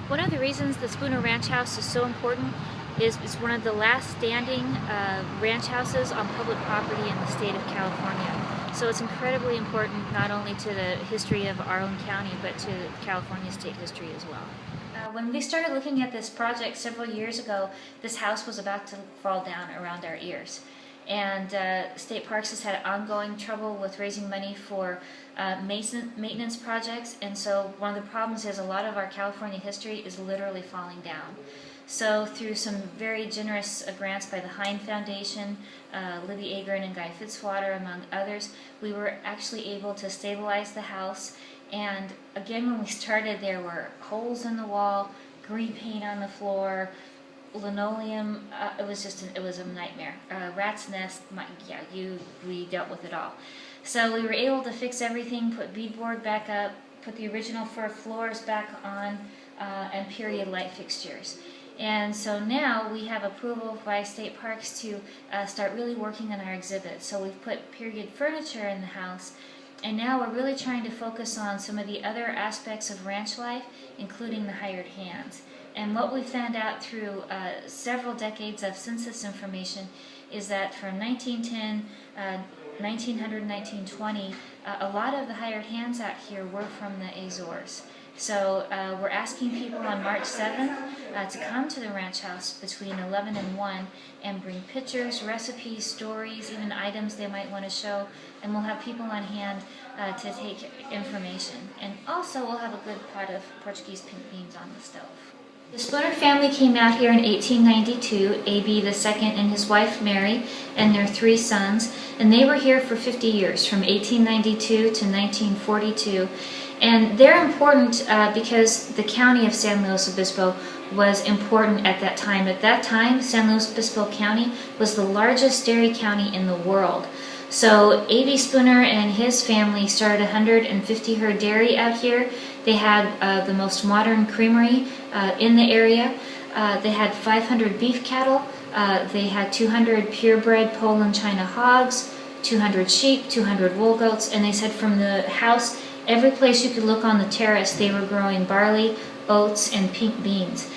One of the reasons the Spooner Ranch House is so important is it's one of the last standing ranch houses on public property in the state of California. So it's incredibly important not only to the history of our own county, but to California state history as well. When we started looking at this project several years ago, this house was about to fall down around our ears. And State Parks has had ongoing trouble with raising money for maintenance projects, and so one of the problems is a lot of our California history is literally falling down. So through some very generous grants by the Hine Foundation, Libby Agron and Guy Fitzwater, among others, we were actually able to stabilize the house. And again, when we started, there were holes in the wall, green paint on the floor, linoleum. It was a nightmare. Rat's nest. We dealt with it all. So we were able to fix everything, put beadboard back up, put the original fir floors back on, and period light fixtures. And so now we have approval by State Parks to start really working on our exhibit. So we've put period furniture in the house, and now we're really trying to focus on some of the other aspects of ranch life, including the hired hands. And what we found out through several decades of census information is that from 1910, 1900, 1920, a lot of the hired hands out here were from the Azores. So we're asking people on March 7th to come to the ranch house between 11 and 1 and bring pictures, recipes, stories, even items they might want to show, and we'll have people on hand to take information. And also we'll have a good pot of Portuguese pink beans on the stove. The Spooner family came out here in 1892, A.B. II and his wife Mary and their 3 sons, and they were here for 50 years, from 1892 to 1942. And they're important because the county of San Luis Obispo was important at that time. At that time, San Luis Obispo County was the largest dairy county in the world. So A.B. Spooner and his family started 150 herd dairy out here. They had the most modern creamery in the area. They had 500 beef cattle. They had 200 purebred Poland China hogs, 200 sheep, 200 wool goats, and they said from the house, every place you could look on the terrace, they were growing barley, oats, and pink beans.